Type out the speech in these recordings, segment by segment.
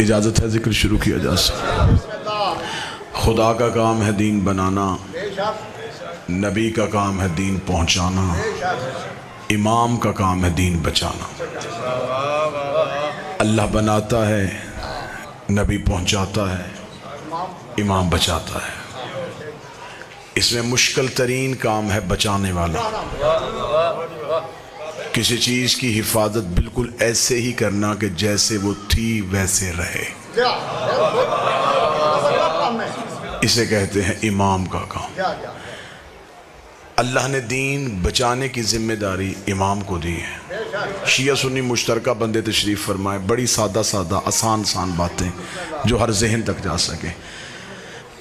اجازت ہے ذکر شروع کیا جا سکتا۔ خدا کا کام ہے دین بنانا، نبی کا کام ہے دین پہنچانا، امام کا کام ہے دین بچانا۔ اللہ بناتا ہے، نبی پہنچاتا ہے، امام بچاتا ہے۔ اس میں مشکل ترین کام ہے بچانے والا۔ کسی چیز کی حفاظت بالکل ایسے ہی کرنا کہ جیسے وہ تھی ویسے رہے، اسے کہتے ہیں امام کا کام۔ اللہ نے دین بچانے کی ذمہ داری امام کو دی ہے۔ شیعہ سنی مشترکہ بندے تشریف فرمائے، بڑی سادہ سادہ آسان باتیں جو ہر ذہن تک جا سکے۔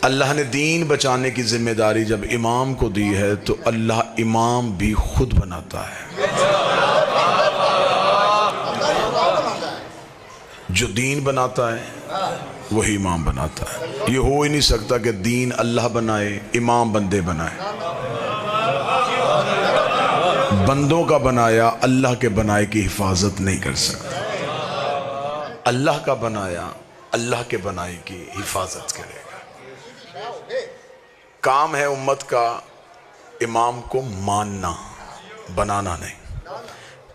اللہ نے دین بچانے کی ذمہ داری جب امام کو دی ہے تو اللہ امام بھی خود بناتا ہے۔ جو دین بناتا ہے وہی امام بناتا ہے۔ یہ ہو ہی نہیں سکتا کہ دین اللہ بنائے، امام بندے بنائے۔ بندوں کا بنایا اللہ کے بنائے کی حفاظت نہیں کر سکتا، اللہ کا بنایا اللہ کے بنائے کی حفاظت کرے گا۔ کام ہے امت کا امام کو ماننا، بنانا نہیں۔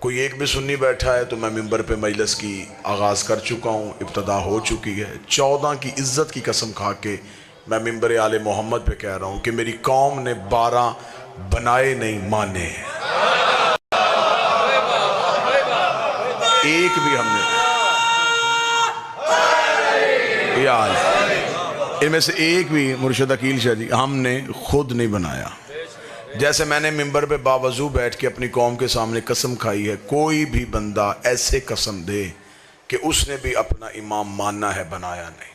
کوئی ایک بھی سنی بیٹھا ہے تو میں ممبر پہ مجلس کی آغاز کر چکا ہوں، ابتدا ہو چکی ہے۔ 14 کی عزت کی قسم کھا کے میں ممبر آل محمد پہ کہہ رہا ہوں کہ میری قوم نے 12 بنائے نہیں مانے ہیں۔ ایک بھی ہم نے یاد ان میں سے ایک بھی مرشد عقیل شاہ جی ہم نے خود نہیں بنایا۔ جیسے میں نے ممبر پہ باوضو بیٹھ کے اپنی قوم کے سامنے قسم کھائی ہے، کوئی بھی بندہ ایسے قسم دے کہ اس نے بھی اپنا امام ماننا ہے، بنایا نہیں۔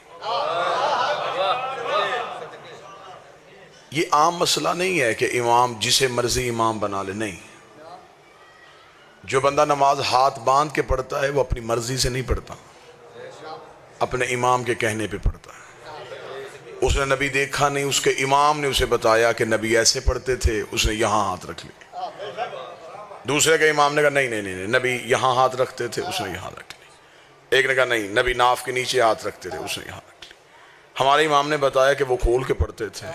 یہ عام مسئلہ نہیں ہے کہ امام جسے مرضی امام بنا لے، نہیں۔ جو بندہ نماز ہاتھ باندھ کے پڑھتا ہے وہ اپنی مرضی سے نہیں پڑھتا، اپنے امام کے کہنے پہ پڑھتا ہے۔ اس نے نبی دیکھا نہیں، اس کے امام نے اسے بتایا کہ نبی ایسے پڑھتے تھے، اس نے یہاں ہاتھ رکھ لیا۔ دوسرے کے امام نے کہا نہیں نبی یہاں ہاتھ رکھتے تھے، اس نے یہاں رکھ لی۔ ایک نے کہا نہیں نبی ناف کے نیچے ہاتھ رکھتے تھے، اس نے یہاں رکھ لی۔ ہمارے امام نے بتایا کہ وہ کھول کے پڑھتے تھے،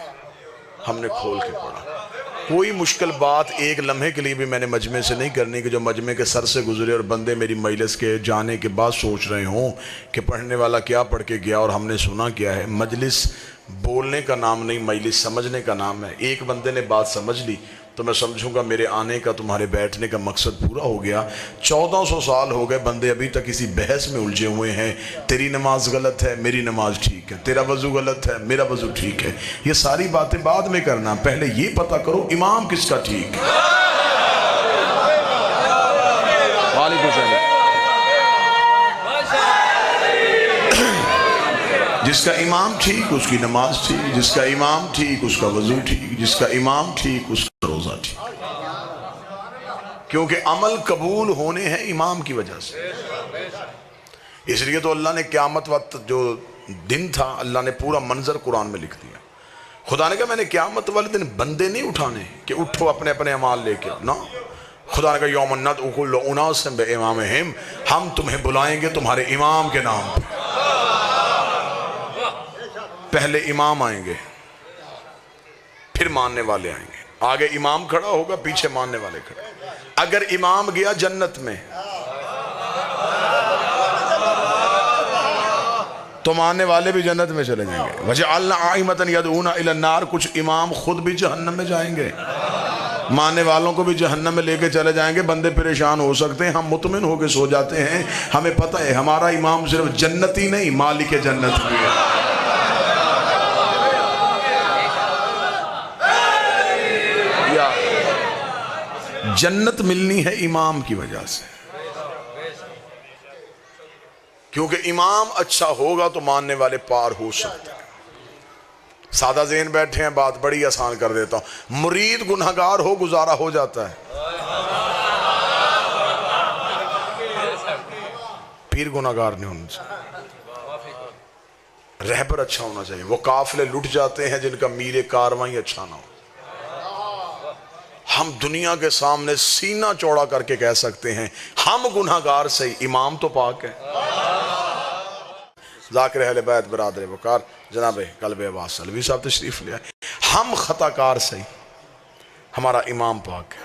ہم نے کھول کے پڑھا۔ کوئی مشکل بات ایک لمحے کے لیے بھی میں نے مجمع سے نہیں کرنی کہ جو مجمع کے سر سے گزرے اور بندے میری مجلس کے جانے کے بعد سوچ رہے ہوں کہ پڑھنے والا کیا پڑھ کے گیا اور ہم نے سنا کیا ہے۔ مجلس بولنے کا نام نہیں، مجلس سمجھنے کا نام ہے۔ ایک بندے نے بات سمجھ لی تو میں سمجھوں گا میرے آنے کا، تمہارے بیٹھنے کا مقصد پورا ہو گیا۔ 1400 سال ہو گئے، بندے ابھی تک کسی بحث میں الجھے ہوئے ہیں۔ تیری نماز غلط ہے، میری نماز ٹھیک ہے، تیرا وضو غلط ہے، میرا وضو ٹھیک ہے۔ یہ ساری باتیں بعد میں کرنا، پہلے یہ پتہ کرو امام کس کا ٹھیک ہے۔ وعلیکم السلام۔ جس کا امام ٹھیک اس کی نماز ٹھیک، جس کا امام ٹھیک اس کا وضو ٹھیک، جس کا امام ٹھیک اس کا روزہ ٹھیک۔ کیونکہ عمل قبول ہونے ہیں امام کی وجہ سے۔ اس لیے تو اللہ نے قیامت وقت جو دن تھا، اللہ نے پورا منظر قرآن میں لکھ دیا۔ خدا نے کہا میں نے قیامت والے دن بندے نہیں اٹھانے کہ اٹھو اپنے اپنے اعمال لے کے، نا۔ خدا نے کہا یوم ندعو کل اناس بامامہم، ہم تمہیں بلائیں گے تمہارے امام کے نام پہ۔ پہلے امام آئیں گے، پھر ماننے والے آئیں گے۔ آگے امام کھڑا ہوگا، پیچھے ماننے والے کھڑے۔ اگر امام گیا جنت میں تو ماننے والے بھی جنت میں چلے جائیں گے۔ وَجَعَلْنَا أَئِمَّةً يَدْعُونَ إِلَى النَّارِ، کچھ امام خود بھی جہنم میں جائیں گے، ماننے والوں کو بھی جہنم میں لے کے چلے جائیں گے۔ بندے پریشان ہو سکتے ہیں، ہم مطمئن ہو کے سو جاتے ہیں، ہمیں پتہ ہے ہمارا امام صرف جنتی نہیں، مالک جنت بھی ہے۔ جنت ملنی ہے امام کی وجہ سے، کیونکہ امام اچھا ہوگا تو ماننے والے پار ہو سکتے ہیں۔ سادہ ذہن بیٹھے ہیں، بات بڑی آسان کر دیتا ہوں۔ مرید گنہگار ہو گزارا ہو جاتا ہے، پیر گنہگار نہیں ہونا چاہیے، رہبر اچھا ہونا چاہیے۔ وہ قافلے لٹ جاتے ہیں جن کا میر کارواں اچھا نہ ہو۔ ہم دنیا کے سامنے سینہ چوڑا کر کے کہہ سکتے ہیں ہم گناہگار سے، امام تو پاک ہے۔ ذاکر اہل بیت برادر وقار جناب قلب عباس سلوی صاحب تشریف لے آئے. ہم خطا کار صحیح، ہمارا امام پاک ہے.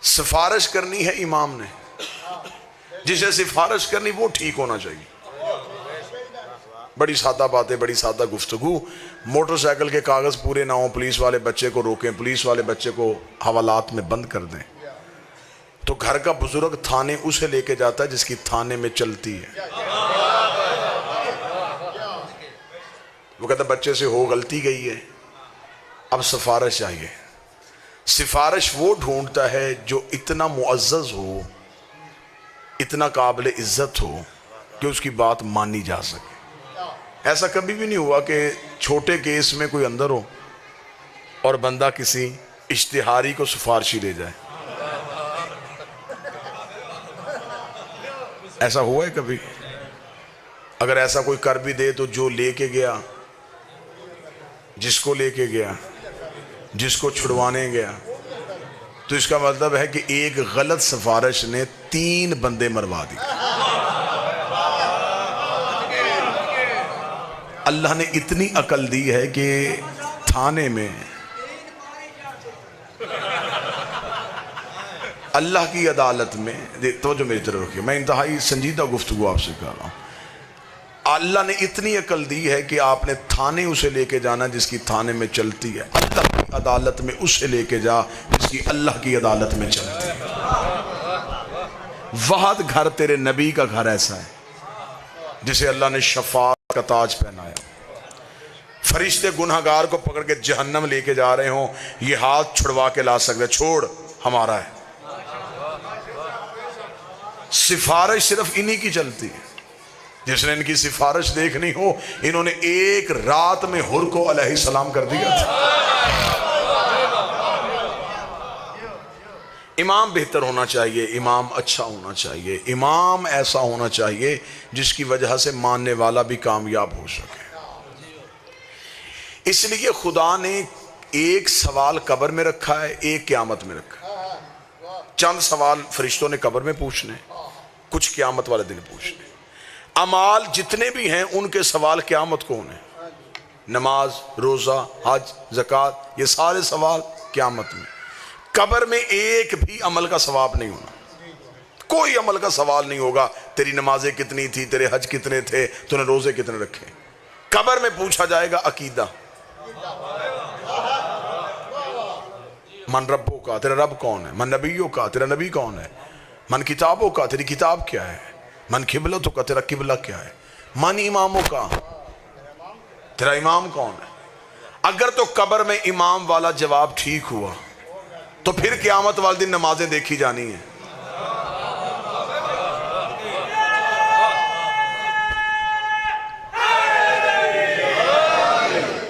سفارش کرنی ہے امام نے، جسے سفارش کرنی وہ ٹھیک ہونا چاہیے. بڑی سادہ باتیں، بڑی سادہ گفتگو. موٹر سائیکل کے کاغذ پورے نہ ہوں، پولیس والے بچے کو روکیں، پولیس والے بچے کو حوالات میں بند کر دیں. تو گھر کا بزرگ تھانے اسے لے کے جاتا ہے جس کی تھانے میں چلتی ہے. وہ کہتا ہے بچے سے ہو غلطی گئی ہے، اب سفارش چاہیے. سفارش وہ ڈھونڈتا ہے جو اتنا معزز ہو، اتنا قابل عزت ہو کہ اس کی بات مانی جا سکے. ایسا کبھی بھی نہیں ہوا کہ چھوٹے کیس میں کوئی اندر ہو اور بندہ کسی اشتہاری کو سفارشی لے جائے. ایسا ہوا ہے کبھی؟ اگر ایسا کوئی کر بھی دے تو جو لے کے گیا، جس کو لے کے گیا، جس کو چھڑوانے گیا، تو اس کا مطلب ہے کہ ایک غلط سفارش نے 3 بندے مروا دی. اللہ نے اتنی عقل دی ہے کہ تھانے میں اللہ کی عدالت میں، توجہ میری طرف رکھیے، میں انتہائی سنجیدہ گفتگو آپ سے کر رہا ہوں. اللہ نے اتنی عقل دی ہے کہ آپ نے تھانے اسے لے کے جانا جس کی تھانے میں چلتی ہے. اللہ کی عدالت میں اسے لے کے جا جس کی اللہ کی عدالت میں چلتی ہے. وحد گھر تیرے نبی کا گھر ایسا ہے جسے اللہ نے شفاعت کا تاج پہنایا. فرشتے گنہگار کو پکڑ کے جہنم لے کے جا رہے ہوں، یہ ہاتھ چھڑوا کے لا سکتے، چھوڑ ہمارا ہے. سفارش صرف انہی کی چلتی ہے. جس نے ان کی سفارش دیکھنی ہو، انہوں نے ایک رات میں حر کو علیہ السلام کر دیا تھا. امام بہتر ہونا چاہیے، امام اچھا ہونا چاہیے، امام ایسا ہونا چاہیے جس کی وجہ سے ماننے والا بھی کامیاب ہو سکے. اس لیے خدا نے ایک سوال قبر میں رکھا ہے، ایک قیامت میں رکھا ہے. چند سوال فرشتوں نے قبر میں پوچھنے، کچھ قیامت والے دن پوچھنے. اعمال جتنے بھی ہیں ان کے سوال قیامت کو ہونے، نماز، روزہ، حج، زکوٰۃ، یہ سارے سوال قیامت میں. قبر میں ایک بھی عمل کا ثواب نہیں ہونا، کوئی عمل کا سوال نہیں ہوگا. تیری نمازیں کتنی تھی، تیرے حج کتنے تھے، تو نے روزے کتنے رکھے. قبر میں پوچھا جائے گا عقیدہ، من ربوں کا، تیرا رب کون ہے، من نبیوں کا، تیرا نبی کون ہے، من کتابوں کا، تیری کتاب کیا ہے، من قبلتوں کا، تیرا قبلہ کیا ہے، من اماموں کا، تیرا امام کون ہے. اگر تو قبر میں امام والا جواب ٹھیک ہوا تو پھر قیامت والے دن نمازیں دیکھی جانی ہیں.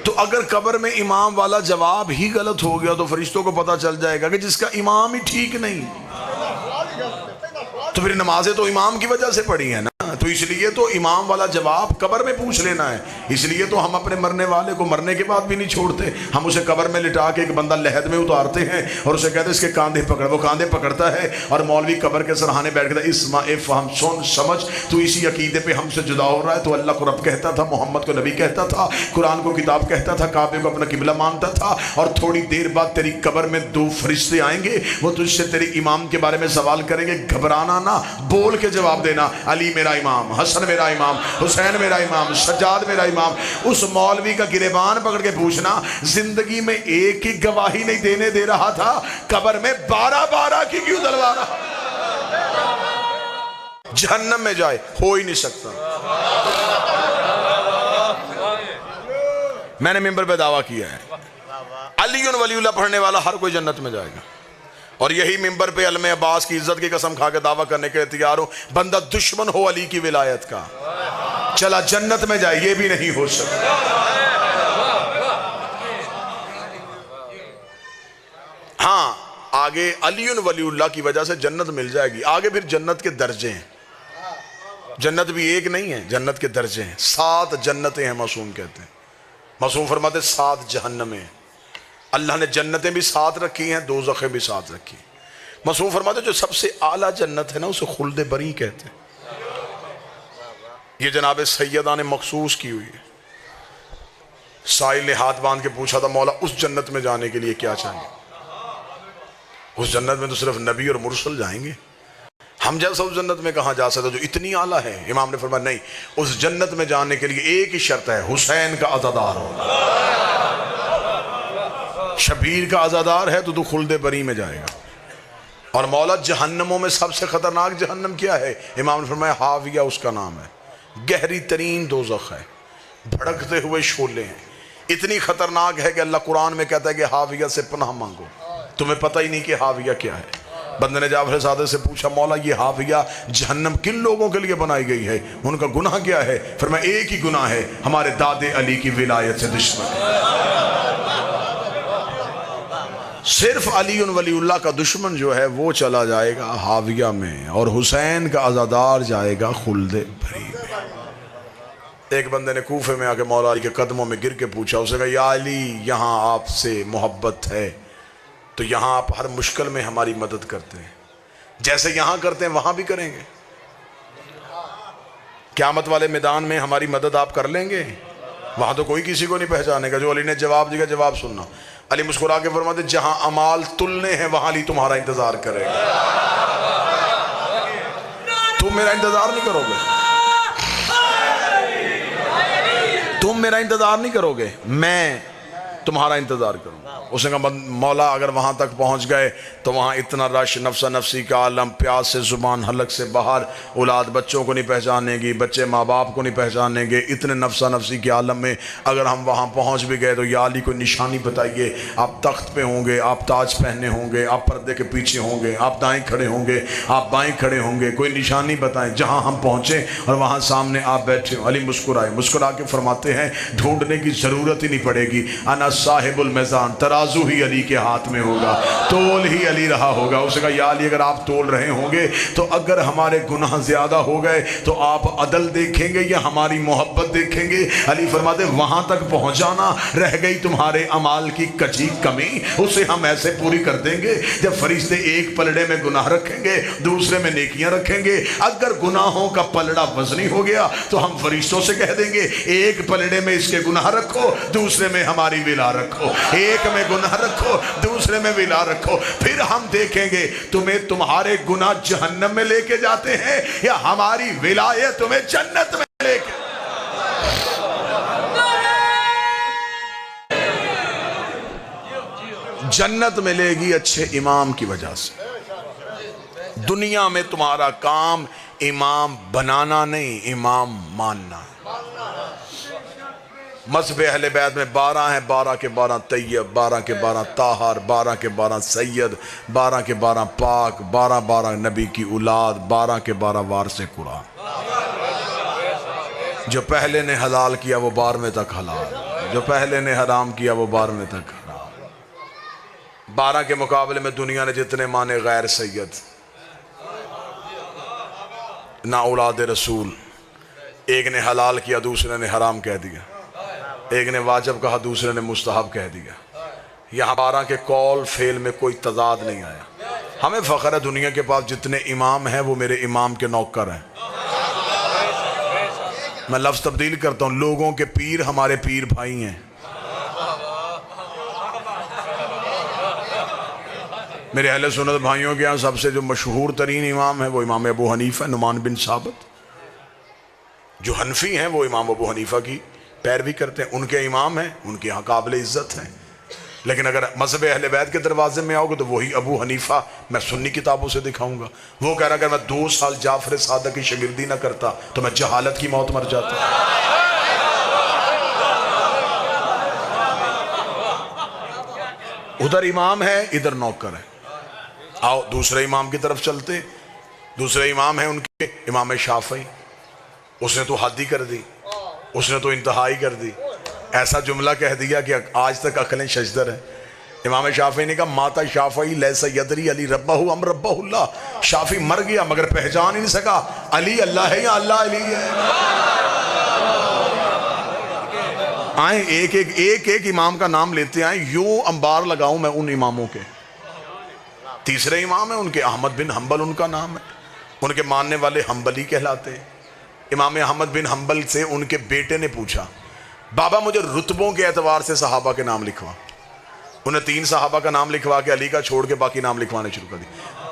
تو اگر قبر میں امام والا جواب ہی غلط ہو گیا تو فرشتوں کو پتا چل جائے گا کہ جس کا امام ہی ٹھیک نہیں، تو پھر نمازیں تو امام کی وجہ سے پڑھی ہیں نا. تو اس لیے تو امام والا جواب قبر میں پوچھ لینا ہے. اس لیے تو ہم اپنے مرنے والے کو مرنے کے بعد بھی نہیں چھوڑتے. ہم اسے قبر میں لٹا کے ایک بندہ لحد میں اتارتے ہیں اور اسے کہتے ہیں اس کے کاندھے پکڑ. وہ کاندھے پکڑتا ہے اور مولوی قبر کے سرحانے بیٹھ کے اسمع افہم سن سمجھ، تو اسی عقیدے پہ ہم سے جدا ہو رہا ہے. تو اللہ کو رب کہتا تھا، محمد کو نبی کہتا تھا، قرآن کو کتاب کہتا تھا، کعبے کو اپنا قبلہ مانتا تھا. اور تھوڑی دیر بعد تیری قبر میں 2 فرشتے آئیں گے، وہ تجھ سے تیری امام کے بارے میں سوال کریں گے. گھبرانا نہ، بول کے جواب دینا، علی میرا امام، حسن میرا امام، حسین میرا امام، سجاد میرا امام. اس مولوی کا گریبان پکڑ کے پوچھنا، زندگی میں ایک ہی گواہی نہیں دینے دے رہا تھا، قبر میں 12 کی کیوں دلوا رہا؟ جہنم میں جائے، ہو ہی نہیں سکتا. میں نے ممبر پہ دعویٰ کیا ہے علی ولی اللہ پڑھنے والا ہر کوئی جنت میں جائے گا. اور یہی ممبر پہ علم عباس کی عزت کی قسم کھا کے دعویٰ کرنے کے تیار ہو، بندہ دشمن ہو علی کی ولایت کا، چلا جنت میں جائے، یہ بھی نہیں ہو سکتا. ہاں آگے علی ولی اللہ کی وجہ سے جنت مل جائے گی. آگے پھر جنت کے درجے ہیں. جنت بھی ایک نہیں ہے، جنت کے درجے ہیں. 7 جنتیں ہیں معصوم کہتے ہیں. معصوم فرماتے 7 جہنمیں. اللہ نے جنتیں بھی 7 رکھی ہیں، دوزخیں بھی 7 رکھی. معصوم فرماتے جو سب سے اعلیٰ جنت ہے نا اسے خلد بری کہتے ہیں. یہ جناب سیدہ نے مخصوص کی ہوئی ہے۔ سائل نے ہاتھ باندھ کے پوچھا تھا مولا اس جنت میں جانے کے لیے کیا چاہیے؟ اس جنت میں تو صرف نبی اور مرسل جائیں گے، ہم جیسا اس جنت میں کہاں جا سکتے جو اتنی اعلیٰ ہے؟ امام نے فرمایا نہیں، اس جنت میں جانے کے لیے ایک ہی شرط ہے، حسین کا عزادار ہونا۔ شبیر کا عزادار ہے تو خلد بری میں جائے گا۔ اور مولا جہنموں میں سب سے خطرناک جہنم کیا ہے؟ امام نے فرمایا حاویہ اس کا نام ہے، گہری ترین دوزخ ہے، بھڑکتے ہوئے شعلے ہیں، اتنی خطرناک ہے کہ اللہ قرآن میں کہتا ہے کہ حاویہ سے پناہ مانگو۔ تمہیں پتہ ہی نہیں کہ حاویہ کیا ہے۔ بندے نے جعفر صادق سے پوچھا مولا یہ حاویہ جہنم کن لوگوں کے لیے بنائی گئی ہے، ان کا گناہ کیا ہے؟ فرمایا ایک ہی گناہ ہے، ہمارے دادے علی کی ولایت سے دشمن ہے۔ صرف علی ولی اللہ کا دشمن جو ہے وہ چلا جائے گا حاویہ میں، اور حسین کا عزادار جائے گا خلد بری میں۔ ایک بندے نے کوفے میں آ کے مولا علی کے قدموں میں گر کے پوچھا، اسے کہا یا علی یہاں آپ سے محبت ہے تو یہاں آپ ہر مشکل میں ہماری مدد کرتے ہیں، جیسے یہاں کرتے ہیں وہاں بھی کریں گے؟ قیامت والے میدان میں ہماری مدد آپ کر لیں گے؟ وہاں تو کوئی کسی کو نہیں پہچانے گا۔ جو علی نے جواب دیا جواب سننا، علی مسکرا کے فرماتے جہاں اعمال تلنے ہیں وہاں علی تمہارا انتظار کرے گا۔ تم میرا انتظار نہیں کرو گے، تم میرا انتظار نہیں کرو گے، میں تمہارا انتظار کروں گا۔ اس نے کہا مولا اگر وہاں تک پہنچ گئے تو وہاں اتنا رش، نفسا نفسی کا عالم، پیاس سے زبان حلق سے باہر، اولاد بچوں کو نہیں پہچانے گی، بچے ماں باپ کو نہیں پہچانیں گے، اتنے نفسا نفسی کے عالم میں اگر ہم وہاں پہنچ بھی گئے تو یا علی کوئی نشانی بتائیے، آپ تخت پہ ہوں گے، آپ تاج پہنے ہوں گے، آپ پردے کے پیچھے ہوں گے، آپ دائیں کھڑے ہوں گے، آپ بائیں کھڑے ہوں گے، کوئی نشانی بتائیں جہاں ہم پہنچیں اور وہاں سامنے آپ بیٹھے ہوں۔ علی مسکرائے، مسکرا کے فرماتے ہیں ڈھونڈنے کی ضرورت ہی نہیں پڑے گی، انا صاحب المیزان، ترازو ہی علی کے ہاتھ میں ہوگا، تول ہی علی رہا ہوگا۔ اسے کہا یا علی اگر آپ تول رہے ہوں گے تو اگر ہمارے گناہ زیادہ ہو گئے تو آپ عدل دیکھیں گے یا ہماری محبت دیکھیں گے؟ علی فرماتے وہاں تک پہنچانا، رہ گئی تمہارے اعمال کی کچی کمی، اسے ہم ایسے پوری کر دیں گے جب فرشتے ایک پلڑے میں گناہ رکھیں گے دوسرے میں نیکیاں رکھیں گے، اگر گناہوں کا پلڑا وزنی ہو گیا تو ہم فرشتوں سے کہہ دیں گے ایک پلڑے میں اس کے گناہ رکھو دوسرے میں ہماری ولا رکھو، ایک میں گناہ رکھو دوسرے میں ولا رکھو، پھر ہم دیکھیں گے تمہیں تمہارے گناہ جہنم میں لے کے جاتے ہیں یا ہماری ولایت تمہیں جنت میں لے کے۔ جنت ملے گی اچھے امام کی وجہ سے۔ دنیا میں تمہارا کام امام بنانا نہیں، امام ماننا ہے۔ مذہب اہل بیت میں 12 ہیں، 12 کے 12 طیب، 12 کے 12 طاہر، 12 کے 12 سید، 12 کے 12 پاک، 12 نبی کی اولاد، 12 کے 12 وارث قرآن۔ جو پہلے نے حلال کیا وہ 12ویں تک حلال، جو پہلے نے حرام کیا وہ 12ویں تک حرام۔ 12 کے مقابلے میں دنیا نے جتنے مانے غیر سید، نہ اولاد رسول، ایک نے حلال کیا دوسرے نے حرام کہہ دیا، ایک نے واجب کہا دوسرے نے مستحب کہہ دیا۔ یہاں 12 کے قول فعل میں کوئی تضاد نہیں آیا۔ ہمیں فخر ہے دنیا کے پاس جتنے امام ہیں وہ میرے امام کے نوکر ہیں۔ میں لفظ تبدیل کرتا ہوں، لوگوں کے پیر ہمارے پیر بھائی ہیں۔ میرے اہل سنت بھائیوں کے ہاں سب سے جو مشہور ترین امام ہے وہ امام ابو حنیفہ نعمان بن ثابت۔ جو حنفی ہیں وہ امام ابو حنیفہ کی پیروی کرتے ہیں، ان کے امام ہیں، ان کے یہاں قابل عزت ہیں۔ لیکن اگر مذہب اہل بیت کے دروازے میں آؤ گے تو وہی ابو حنیفہ میں سنی کتابوں سے دکھاؤں گا، وہ کہہ رہا اگر میں 2 سال جعفر صادق کی شاگردی نہ کرتا تو میں جہالت کی موت مر جاتا۔ ادھر امام ہے ادھر نوکر ہے۔ آؤ دوسرے امام کی طرف چلتے۔ دوسرے امام ہیں ان کے امام شافعی، اس نے تو حد ہی کر دی، اس نے تو انتہائی کر دی، ایسا جملہ کہہ دیا کہ آج تک عقلیں شجدر ہیں۔ امام شافعی نے کہا ماتا شافعی لیسا یدری علی ربہ ام ربہ اللہ، شافعی مر گیا مگر پہچان ہی نہیں سکا علی اللہ ہے یا اللہ علی ہے۔ آئیں ایک امام کا نام لیتے آئیں، یوں انبار لگاؤں میں ان اماموں کے۔ تیسرے امام ہیں ان کے احمد بن حنبل ان کا نام ہے، ان کے ماننے والے حنبلی کہلاتے ہیں۔ امام احمد بن حنبل سے ان کے بیٹے نے پوچھا بابا مجھے رتبوں کے اعتبار سے صحابہ کے نام لکھوا. انہیں 3 صحابہ کا نام لکھوا کے علی کا چھوڑ کے باقی نام لکھوانے شروع کر دی.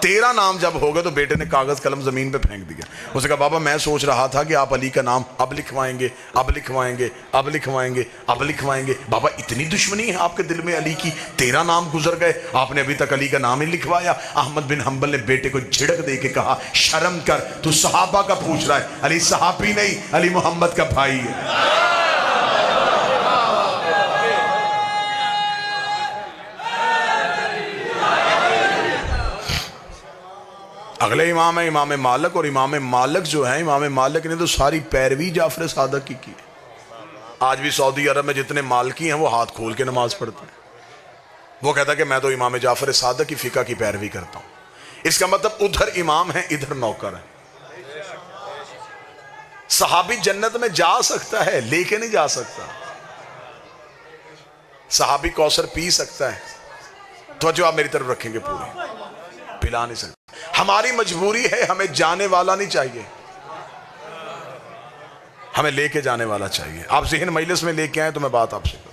13 نام جب ہو گئے تو بیٹے نے کاغذ قلم زمین پہ پھینک دیا. اس نے کہا بابا میں سوچ رہا تھا کہ آپ علی کا نام اب لکھوائیں گے اب لکھوائیں گے اب لکھوائیں گے اب لکھوائیں گے. بابا اتنی دشمنی ہے آپ کے دل میں علی کی, 13 نام گزر گئے آپ نے ابھی تک علی کا نام ہی لکھوایا. احمد بن حنبل نے بیٹے کو جھڑک دے کے کہا شرم کر, تو صحابہ کا پوچھ رہا ہے, علی صحابی نہیں, علی محمد کا بھائی ہے. اگلے امام ہیں امام مالک, اور امام مالک جو ہیں امام مالک نے تو ساری پیروی جعفر صادق کی کی. آج بھی سعودی عرب میں جتنے مالکی ہیں وہ ہاتھ کھول کے نماز پڑھتے ہیں. وہ کہتا ہے کہ میں تو امام جعفر صادق کی فقہ کی پیروی کرتا ہوں. اس کا مطلب ادھر امام ہیں ادھر نوکر ہیں. صحابی جنت میں جا سکتا ہے لیکن نہیں جا سکتا. صحابی کوثر پی سکتا ہے, توجہ آپ میری طرف رکھیں گے پوری, پلا نہیں سکتا. ہماری مجبوری ہے, ہمیں جانے والا نہیں چاہیے, ہمیں لے کے جانے والا چاہیے. آپ ذہن مجلس میں لے کے آئیں تو میں بات آپ سے کروں.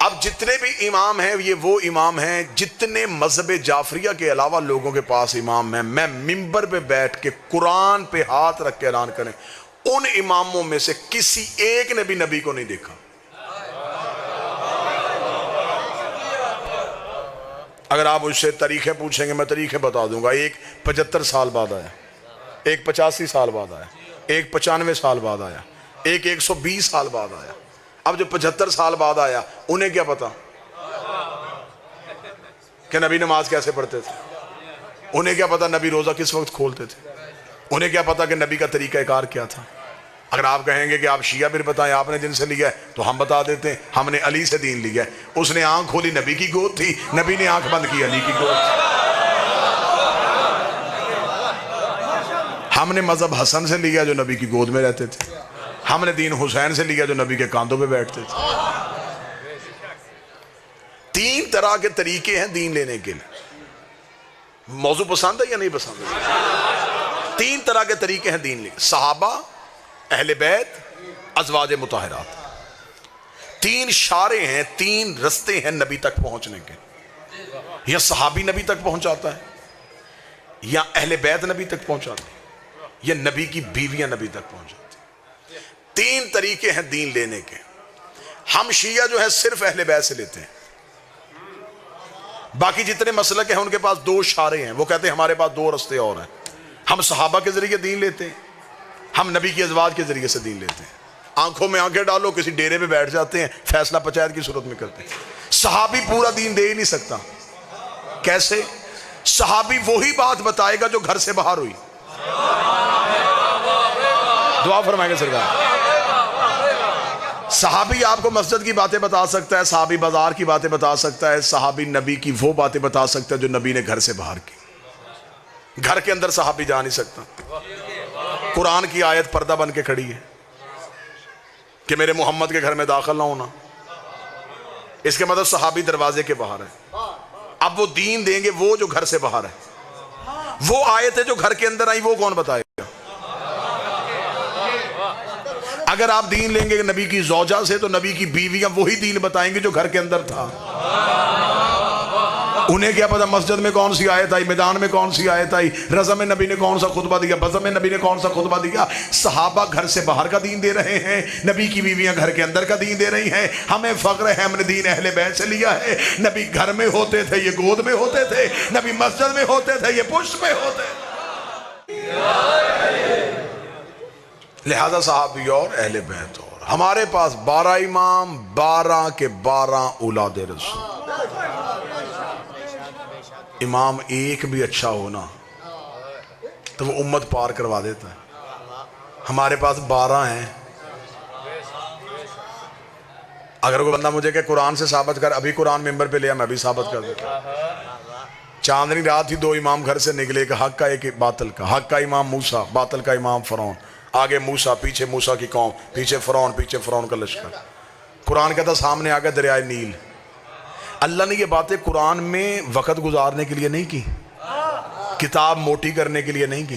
اب جتنے بھی امام ہیں یہ وہ امام ہیں جتنے مذہب جعفریہ کے علاوہ لوگوں کے پاس امام ہیں. میں منبر پہ بیٹھ کے قرآن پہ ہاتھ رکھ کے اعلان کریں, ان اماموں میں سے کسی ایک نے بھی نبی کو نہیں دیکھا. اگر آپ مجھ سے تاریخیں پوچھیں گے میں تاریخیں بتا دوں گا. ایک 75 سال بعد آیا, ایک 85 سال بعد آیا, ایک 95 سال بعد آیا, ایک 120 سال بعد آیا. اب جو 75 سال بعد آیا انہیں کیا پتا کہ نبی نماز کیسے پڑھتے تھے, انہیں کیا پتا نبی روزہ کس وقت کھولتے تھے, انہیں کیا پتا کہ نبی کا طریقہ کار کیا تھا. اگر آپ کہیں گے کہ آپ شیعہ پھر بتائیں آپ نے جن سے لیا ہے, تو ہم بتا دیتے ہیں ہم نے علی سے دین لیا ہے. اس نے آنکھ کھولی نبی کی گود تھی, نبی نے آنکھ بند کی علی کی گود تھی. ہم نے مذہب حسن سے لیا جو نبی کی گود میں رہتے تھے, ہم نے دین حسین سے لیا جو نبی کے کاندھوں پہ بیٹھتے تھے. 3 طرح کے طریقے ہیں دین لینے کے لیے. موضوع پسند ہے یا نہیں پسند ہے؟ 3 طرح کے طریقے ہیں دین لینے. صحابہ, اہل بیت, ازواج مطہرات. 3 شارے ہیں, 3 رستے ہیں نبی تک پہنچنے کے. یا صحابی نبی تک پہنچاتا ہے, یا اہل بیت نبی تک پہنچاتے ہیں, یا نبی کی بیویاں نبی تک پہنچاتی ہیں. 3 طریقے ہیں دین لینے کے. ہم شیعہ جو ہے صرف اہل بیت سے لیتے ہیں. باقی جتنے مسلک ہیں ان کے پاس 2 شارے ہیں, وہ کہتے ہیں ہمارے پاس 2 رستے اور ہیں. ہم صحابہ کے ذریعے دین لیتے ہیں, ہم نبی کی ازواج کے ذریعے سے دین لیتے ہیں. آنکھوں میں آنکھیں ڈالو, کسی ڈیرے میں بیٹھ جاتے ہیں, فیصلہ پنچایت کی صورت میں کرتے ہیں. صحابی پورا دین دے ہی نہیں سکتا. کیسے؟ صحابی وہی بات بتائے گا جو گھر سے باہر ہوئی. دعا فرمائیں گے سرکار. صحابی آپ کو مسجد کی باتیں بتا سکتا ہے, صحابی بازار کی باتیں بتا سکتا ہے, صحابی نبی کی وہ باتیں بتا سکتا ہے جو نبی نے گھر سے باہر کی. گھر کے اندر صحابی جا نہیں سکتا. قرآن کی آیت پردہ بن کے کھڑی ہے کہ میرے محمد کے گھر میں داخل نہ ہونا, اس کے مطلب صحابی دروازے کے باہر ہے. اب وہ دین دیں گے وہ جو گھر سے باہر ہے. وہ آیتیں جو گھر کے اندر آئی وہ کون بتائے گا؟ اگر آپ دین لیں گے نبی کی زوجہ سے تو نبی کی بیویاں وہی دین بتائیں گے جو گھر کے اندر تھا. انہیں کیا پتا مسجد میں کون سی آیت آئی, میدان میں کون سی آیت آئی, رضا میں نبی نے کون سا خطبہ دیا, بزم میں نبی نے کون سا خطبہ دیا. صحابہ گھر سے باہر کا دین دے رہے ہیں, نبی کی بیویاں گھر کے اندر کا دین دے رہی ہیں. ہمیں فخر ہے ہم نے دین اہل بیت سے لیا ہے. نبی گھر میں ہوتے تھے, یہ گود میں ہوتے تھے. نبی مسجد میں ہوتے تھے, یہ پشت میں ہوتے تھے. لہذا صحابی اور اہل بیت اور. ہمارے پاس 12 امام, 12 کے 12 اولاد رسول. امام ایک بھی اچھا ہونا تو وہ امت پار کروا دیتا ہے. ہمارے پاس 12 ہیں. اگر کوئی بندہ مجھے کہ قرآن سے ثابت کر, ابھی قرآن ممبر پہ لیا, میں بھی ثابت کر دیتا. چاندنی رات ہی 2 امام گھر سے نکلے, ایک حق کا ایک باطل کا. حق کا امام موسیٰ, باطل کا امام فرعون. آگے موسیٰ, پیچھے موسیٰ کی قوم, پیچھے فرعون, پیچھے فرعون کا لشکر. قرآن کہتا سامنے آگے دریائے نیل. اللہ نے یہ باتیں قرآن میں وقت گزارنے کے لیے نہیں کی, کتاب موٹی کرنے کے لیے نہیں کی.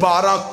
12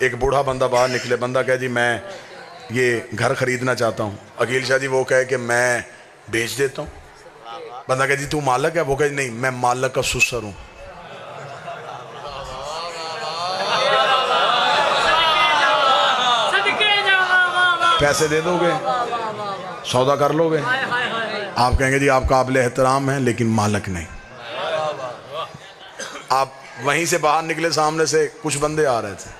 ایک بوڑھا بندہ باہر نکلے, بندہ کہے جی میں یہ گھر خریدنا چاہتا ہوں. عقیل شاہ جی وہ کہے کہ میں بیچ دیتا ہوں. بندہ کہے جی تو مالک ہے؟ وہ کہے نہیں میں مالک کا سسر ہوں. پیسے دے دو گے, سودا کر لو گے, آپ کہیں گے جی آپ قابل احترام ہیں لیکن مالک نہیں. آپ وہیں سے باہر نکلے, سامنے سے کچھ بندے آ رہے تھے.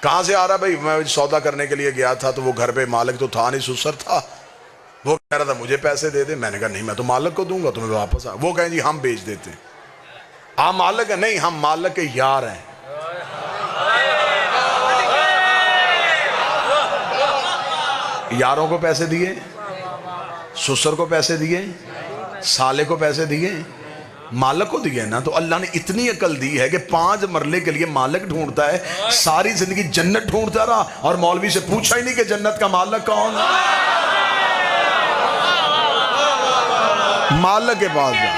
کہاں سے آ رہا بھائی؟ میں سودا کرنے کے لیے گیا تھا تو وہ گھر پہ مالک تو تھا نہیں, سسر تھا. وہ کہہ رہا تھا مجھے پیسے دے دے. میں نے کہا نہیں میں تو مالک کو دوں گا, تمہیں واپس آ. وہ کہیں جی ہم بیچ دیتے ہیں. آپ مالک ہیں؟ نہیں ہم مالک کے یار ہیں. یاروں کو پیسے دیے, سسر کو پیسے دیے, سالے کو پیسے دیے, مالک کو دیے نا. تو اللہ نے اتنی عقل دی ہے کہ 5 مرلے کے لیے مالک ڈھونڈتا ہے. ساری زندگی جنت ڈھونڈتا رہا اور مولوی سے پوچھا ہی نہیں کہ جنت کا مالک کون ہے. مالک کے پاس جا.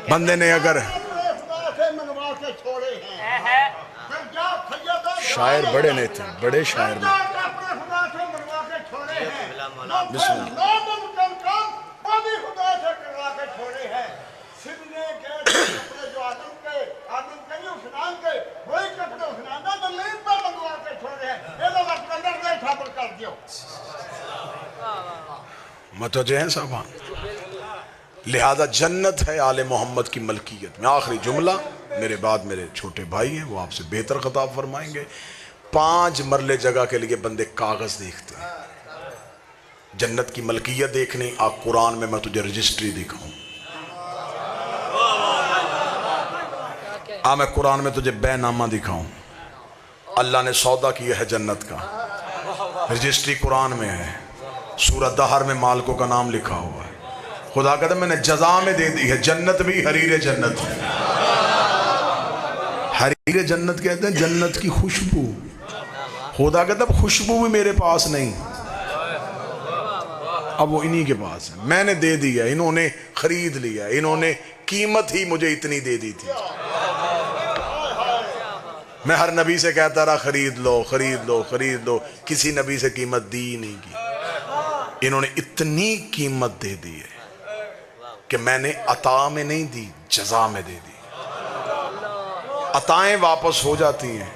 بندے نے اگر شاعر بڑے نہیں تھے, بڑے شاعر نے. بسم اللہ. متوجہ ہیں صاحبان؟ لہذا جنت ہے آل محمد کی ملکیت میں. آخری جملہ میرے بعد میرے چھوٹے بھائی ہیں, وہ آپ سے بہتر خطاب فرمائیں گے. 5 مرلے جگہ کے لیے بندے کاغذ دیکھتے ہیں. جنت کی ملکیت دیکھنی, آپ قرآن میں تجھے رجسٹری دکھاؤں. میں قرآن میں تجھے بے نامہ دکھاؤں. اللہ نے سودا کیا ہے جنت کا, رجسٹری قرآن میں ہے. سورہ دہر میں مالکوں کا نام لکھا ہوا ہے. خدا کہتا ہے میں نے جزا میں دے دی ہے. جنت بھی حریر جنت ہے. حریر جنت کہتے ہیں جنت کی خوشبو. خدا کہتا ہے خوشبو بھی میرے پاس نہیں, اب وہ انہی کے پاس ہے. میں نے دے دیا, انہوں نے خرید لیا, انہوں نے قیمت ہی مجھے اتنی دے دی تھی. میں ہر نبی سے کہتا رہا خرید لو خرید لو خرید لو, کسی نبی سے قیمت دی نہیں کی. انہوں نے اتنی قیمت دے دی ہے کہ میں نے عطا میں نہیں دی, جزا میں دے دی. عطائیں واپس ہو جاتی ہیں,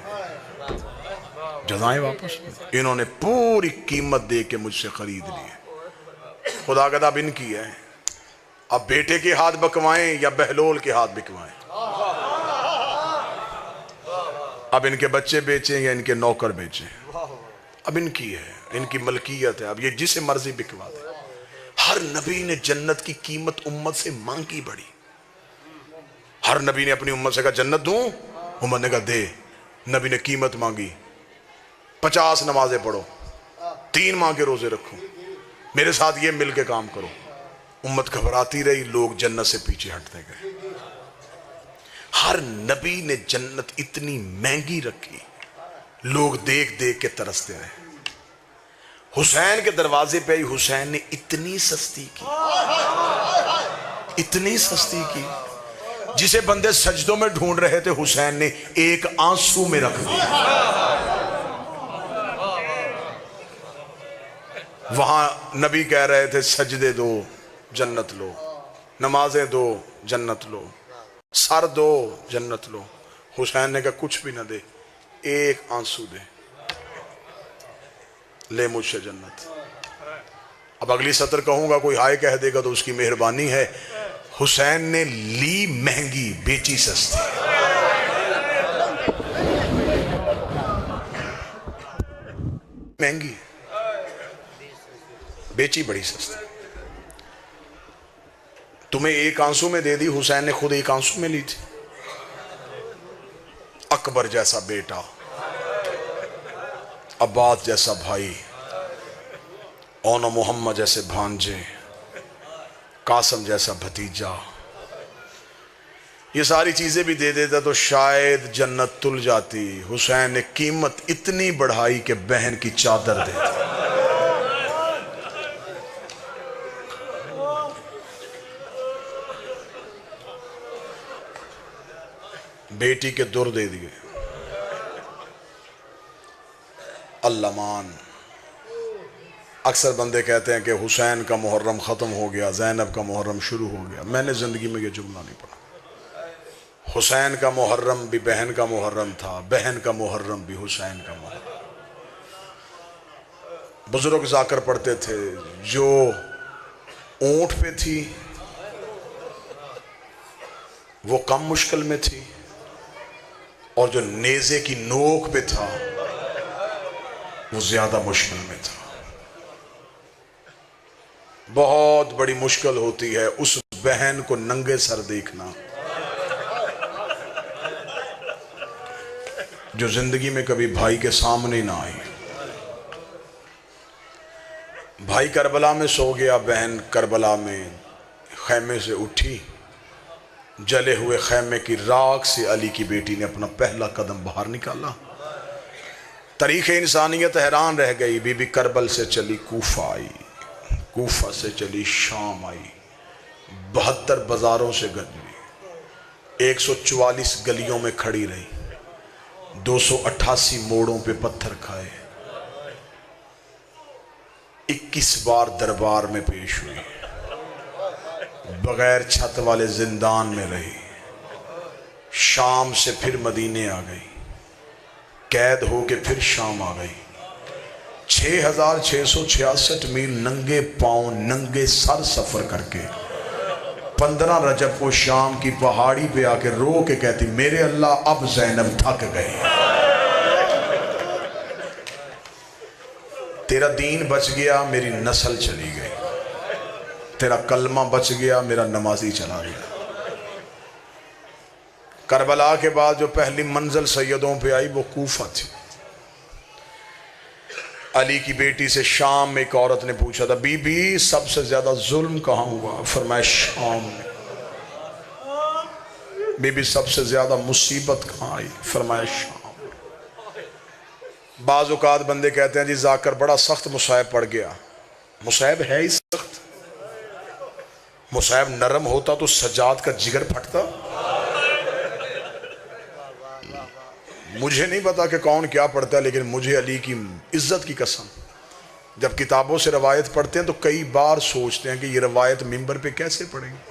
جزائیں واپس. انہوں نے پوری قیمت دے کے مجھ سے خرید لی ہے. خدا کہتا اب ان کی ہے, اب بیٹے کے ہاتھ بکوائیں یا بہلول کے ہاتھ بکوائیں. اب ان کے بچے بیچیں یا ان کے نوکر بیچیں, اب ان کی ہے, ان کی ملکیت ہے. اب یہ جسے مرضی بکوا دے. ہر نبی نے جنت کی قیمت امت سے مانگی بڑی. ہر نبی نے اپنی امت سے کہا جنت دوں, امت نے کہا دے. نبی نے قیمت مانگی, 50 نمازیں پڑھو, 3 ماہ کے روزے رکھو, میرے ساتھ یہ مل کے کام کرو. امت گھبراتی رہی, لوگ جنت سے پیچھے ہٹتے گئے. ہر نبی نے جنت اتنی مہنگی رکھی, لوگ دیکھ دیکھ کے ترستے رہے. حسین کے دروازے پہ حسین نے اتنی سستی کی, اتنی سستی کی, جسے بندے سجدوں میں ڈھونڈ رہے تھے حسین نے ایک آنسو میں رکھ دیا. وہاں نبی کہہ رہے تھے سجدے دو جنت لو, نمازیں دو جنت لو, سر دو جنت لو. حسین نے کہا کچھ بھی نہ دے, ایک آنسو دے, لے مجھ سے جنت. اب اگلی سطر کہوں گا, کوئی ہائے کہہ دے گا تو اس کی مہربانی ہے. حسین نے لی مہنگی, بیچی سستی. مہنگی بیچی بڑی سستی. تمہیں ایک آنسو میں دے دی, حسین نے خود ایک آنسو میں لی تھی. اکبر جیسا بیٹا, عباس جیسا بھائی, اون و محمد جیسے بھانجے, قاسم جیسا بھتیجا, یہ ساری چیزیں بھی دے دیتا تو شاید جنت تل جاتی. حسین نے قیمت اتنی بڑھائی کہ بہن کی چادر دے دی. بیٹی کے در دے دیے۔ اللہ مان۔ اکثر بندے کہتے ہیں کہ حسین کا محرم ختم ہو گیا، زینب کا محرم شروع ہو گیا۔ میں نے زندگی میں یہ جملہ نہیں پڑھا۔ حسین کا محرم بھی بہن کا محرم تھا، بہن کا محرم بھی حسین کا محرم۔ بزرگ ذاکر پڑھتے تھے، جو اونٹ پہ تھی وہ کم مشکل میں تھی، اور جو نیزے کی نوک پہ تھا وہ زیادہ مشکل میں تھا۔ بہت بڑی مشکل ہوتی ہے اس بہن کو ننگے سر دیکھنا جو زندگی میں کبھی بھائی کے سامنے نہ آئی۔ بھائی کربلا میں سو گیا، بہن کربلا میں خیمے سے اٹھی، جلے ہوئے خیمے کی راکھ سے علی کی بیٹی نے اپنا پہلا قدم باہر نکالا۔ تاریخ انسانیت حیران رہ گئی۔ بی بی کربل سے چلی کوفہ آئی، کوفہ سے چلی شام آئی، 72 بازاروں سے گزری، 144 گلیوں میں کھڑی رہی، 288 موڑوں پہ پتھر کھائے، 21 بار دربار میں پیش ہوئی، بغیر چھت والے زندان میں رہی، شام سے پھر مدینے آ گئی، قید ہو کے پھر شام آ گئی، 6666 میل ننگے پاؤں ننگے سر سفر کر کے 15 رجب کو شام کی پہاڑی پہ آ کے رو کے کہتی، میرے اللہ اب زینب تھک گئی، تیرا دین بچ گیا، میری نسل چلی گئی، تیرا کلمہ بچ گیا، میرا نمازی چلا گیا۔ کربلا کے بعد جو پہلی منزل سیدوں پہ آئی وہ کوفہ تھی۔ علی کی بیٹی سے شام میں ایک عورت نے پوچھا تھا، بی بی سب سے زیادہ ظلم کہاں ہوا؟ فرمایا شام میں۔ بی بی سب سے زیادہ مصیبت کہاں آئی؟ فرمایا شام۔ بعض اوقات بندے کہتے ہیں جی ذاکر بڑا سخت مصائب پڑ گیا۔ مصائب ہے ہی سخت، مصائب نرم ہوتا تو سجاد کا جگر پھٹتا۔ مجھے نہیں پتا کہ کون کیا پڑھتا ہے، لیکن مجھے علی کی عزت کی قسم جب کتابوں سے روایت پڑھتے ہیں تو کئی بار سوچتے ہیں کہ یہ روایت منبر پہ کیسے پڑھیں گے۔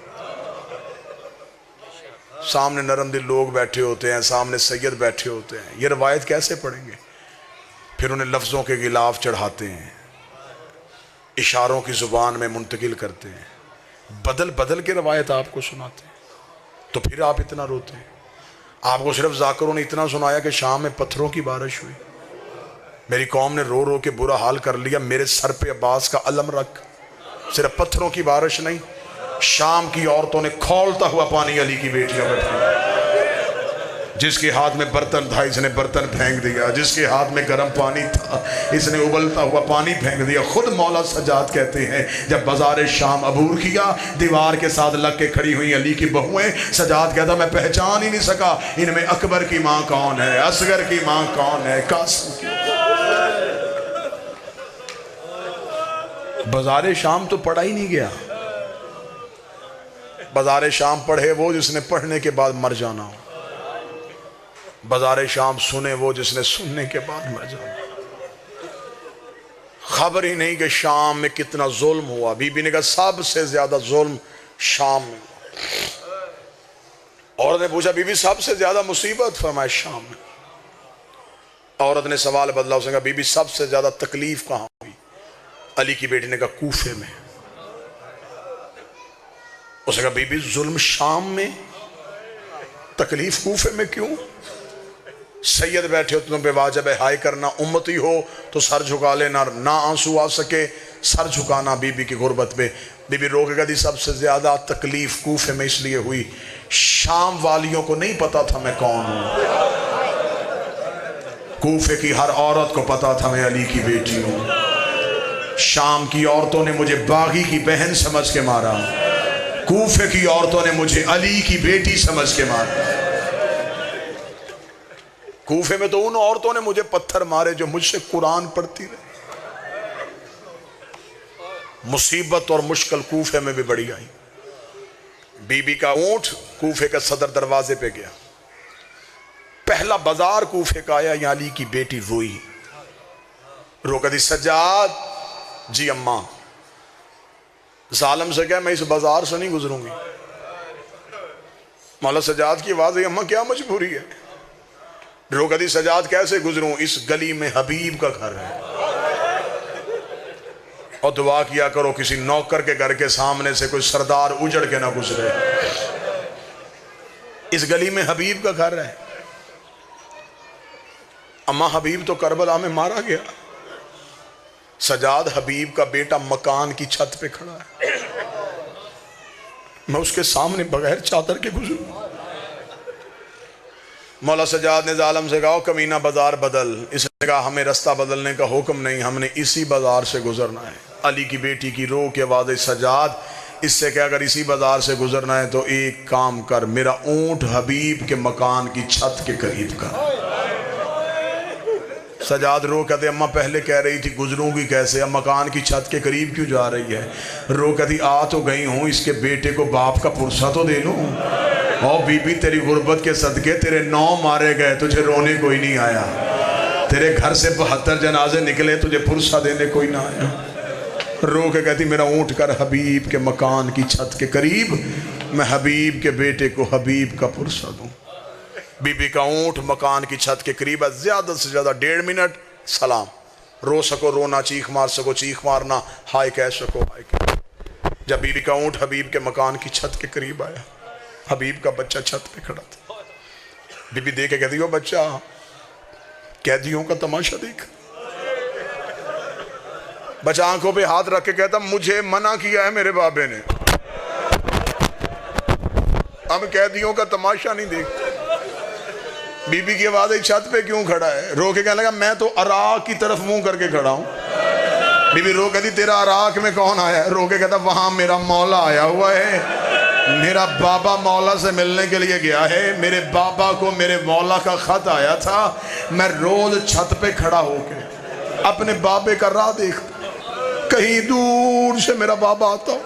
سامنے نرم دل لوگ بیٹھے ہوتے ہیں، سامنے سید بیٹھے ہوتے ہیں، یہ روایت کیسے پڑھیں گے؟ پھر انہیں لفظوں کے غلاف چڑھاتے ہیں، اشاروں کی زبان میں منتقل کرتے ہیں، بدل بدل کے روایت آپ کو سناتے ہیں، تو پھر آپ اتنا روتے ہیں۔ آپ کو صرف ذاکروں نے اتنا سنایا کہ شام میں پتھروں کی بارش ہوئی، میری قوم نے رو رو کے برا حال کر لیا، میرے سر پہ عباس کا علم رکھ۔ صرف پتھروں کی بارش نہیں، شام کی عورتوں نے کھولتا ہوا پانی علی کی بیٹیاں بیٹھی، جس کے ہاتھ میں برتن تھا اس نے برتن پھینک دیا، جس کے ہاتھ میں گرم پانی تھا اس نے ابلتا ہوا پانی پھینک دیا۔ خود مولا سجاد کہتے ہیں جب بازار شام عبور کیا، دیوار کے ساتھ لگ کے کھڑی ہوئی علی کی بہویں، سجاد کہتا میں پہچان ہی نہیں سکا ان میں اکبر کی ماں کون ہے، اصغر کی ماں کون ہے، قاسم کی۔ بازار شام تو پڑھا ہی نہیں گیا، بازار شام پڑھے وہ جس نے پڑھنے کے بعد مر جانا ہو، بازار شام سنے وہ جس نے سننے کے بعد مر جانا۔ خبر ہی نہیں کہ شام میں کتنا ظلم ہوا۔ بی بی نے کہا سب سے زیادہ ظلم شام میں ہوا۔ عورت نے پوچھا بی بی سب سے زیادہ مصیبت؟ فرمایا شام میں۔ عورت نے سوال بدلا، اس نے کہا بی بی سب سے زیادہ تکلیف کہاں ہوئی؟ علی کی بیٹی نے کہا کوفے میں۔ اس نے کہا بی بی ظلم شام میں، تکلیف کوفے میں کیوں؟ سید بیٹھے ہو تم پہ واجب ہے ہائے کرنا، امتی ہو تو سر جھکا لینا، نہ آنسو آ سکے سر جھکانا بی بی کی غربت پہ۔ بی بی رو کے کہتی سب سے زیادہ تکلیف کوفے میں اس لیے ہوئی، شام والیوں کو نہیں پتا تھا میں کون ہوں، کوفے کی ہر عورت کو پتا تھا میں علی کی بیٹی ہوں۔ شام کی عورتوں نے مجھے باغی کی بہن سمجھ کے مارا، کوفے کی عورتوں نے مجھے علی کی بیٹی سمجھ کے مارا۔ کوفے میں تو ان عورتوں نے مجھے پتھر مارے جو مجھ سے قرآن پڑھتی رہی۔ مصیبت اور مشکل کوفے میں بھی بڑی آئی۔ بی بی کا اونٹ کوفے کا صدر دروازے پہ گیا، پہلا بازار کوفے کا آیا، یہاں علی کی بیٹی روئی، رو کہتی سجاد جی اماں، ظالم سے کہا میں اس بازار سے نہیں گزروں گی۔ مولا سجاد کی آواز ہے اماں کیا مجبوری ہے؟ رو کہتی سجاد کیسے گزروں، اس گلی میں حبیب کا گھر ہے، اور دعا کیا کرو کسی نوکر کے گھر کے سامنے سے کوئی سردار اجڑ کے نہ گزرے، اس گلی میں حبیب کا گھر ہے۔ اماں حبیب تو کربلا میں مارا گیا، سجاد حبیب کا بیٹا مکان کی چھت پہ کھڑا ہے، میں اس کے سامنے بغیر چادر کے گزروں؟ مولا سجاد نے ظالم سے کہا کمینہ بازار بدل، اس نے کہا ہمیں رستہ بدلنے کا حکم نہیں، ہم نے اسی بازار سے گزرنا ہے۔ علی کی بیٹی کی رو کے آواز سجاد اس سے کہ اگر اسی بازار سے گزرنا ہے تو ایک کام کر، میرا اونٹ حبیب کے مکان کی چھت کے قریب کر۔ سجاد رو کہتے اماں پہلے کہہ رہی تھی گزروں گی کیسے، اب مکان کی چھت کے قریب کیوں جا رہی ہے؟ رو کہتی آ تو گئی ہوں، اس کے بیٹے کو باپ کا پرسہ تو دے لوں۔ او بی بی تیری غربت کے صدقے تیرے 9 مارے گئے، تجھے رونے کوئی نہیں آیا، تیرے گھر سے 72 جنازے نکلے، تجھے پرسہ دینے کوئی نہ آیا۔ رو کے کہتی میرا اونٹ کر حبیب کے مکان کی چھت کے قریب، میں حبیب کے بیٹے کو حبیب کا پرسہ دوں۔ بی بی کا اونٹ مکان کی چھت کے قریب ہے، زیادہ سے زیادہ 1.5 منٹ سلام، رو سکو رونا، چیخ مار سکو چیخ مارنا، ہائے کہہ سکو ہائے کہہ۔ جب بی بی کا اونٹ حبیب کے مکان کی چھت کے قریب آیا، حبیب کا بچہ چھت پہ کھڑا تھا، بی بی دیکھ کے کہتی ہو بچہ قیدیوں کا تماشا دیکھ۔ بچہ آنکھوں پہ ہاتھ رکھ کے کہتا مجھے منع کیا ہے میرے بابے نے، ہم قیدیوں کا تماشا نہیں دیکھتے۔ بی بی کی آواز چھت پہ کیوں کھڑا ہے؟ رو کے کہنے لگا میں تو عراق کی طرف منہ کر کے کھڑا ہوں۔ بی بی رو کہتی تیرا عراق میں کون آیا ہے؟ رو کے کہتا وہاں میرا مولا آیا ہوا ہے، میرا بابا مولا سے ملنے کے لیے گیا ہے، میرے بابا کو میرے مولا کا خط آیا تھا، میں روز چھت پہ کھڑا ہو کے اپنے بابے کا راہ دیکھتا، کہیں دور سے میرا بابا آتا ہوں۔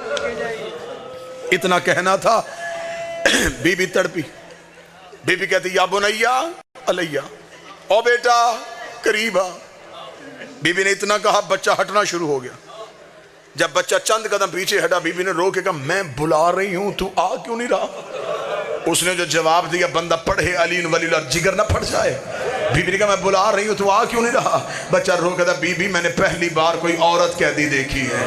اتنا کہنا تھا، بی بی تڑپی، بی بی کہتی یا بنیا علیہ، او بیٹا قریب آ۔ بی بی نے اتنا کہا بچہ ہٹنا شروع ہو گیا۔ جب بچہ چند قدم پیچھے ہٹا، بی بی نے رو کے کہا میں بلا رہی ہوں تو آ کیوں نہیں رہا؟ اس نے جو جواب دیا بندہ پڑھے علی ولی اللہ جگر نہ پھٹ جائے۔ بی بی نے کہا میں بلا رہی ہوں تو آ کیوں نہیں رہا؟ بچہ رو کہتا بی بی میں نے پہلی بار کوئی عورت قیدی دیکھی ہے،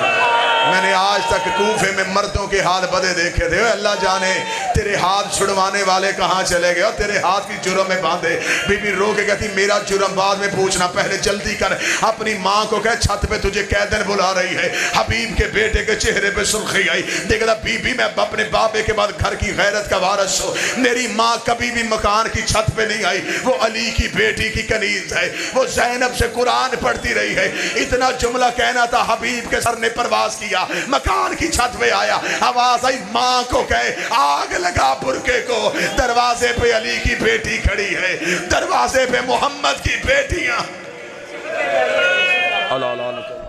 میں نے آج تک کوفے میں مردوں کے ہاتھ بدے دیکھے تھے، اللہ جانے تیرے ہاتھ چھڑوانے والے کہاں چلے گئے اور تیرے ہاتھ کی جرم میں باندھے۔ بی بی رو کے کہتی میرا جرم بعد میں پوچھنا، پہلے جلدی کر، اپنی ماں کو کہہ چھت پہ تجھے قیدن بلا رہی ہے۔ حبیب کے بیٹے کے چہرے پہ سرخی آئی، دیکھتا بی بی میں اپنے بابے کے بعد گھر کی غیرت کا وارث ہوں، میری ماں کبھی بھی مکان کی چھت پہ نہیں آئی، وہ علی کی بیٹی کی کنیز ہے، وہ زینب سے قرآن پڑھتی رہی ہے۔ اتنا جملہ کہنا تھا، حبیب کے سر نے پرواز کیا، مکان کی چھت پہ آیا، آواز آئی ماں کو کہے آگ لگا برکے کو، دروازے پہ علی کی بیٹی کھڑی ہے، دروازے پہ محمد کی بیٹیاں۔ اللہ اللہ اللہ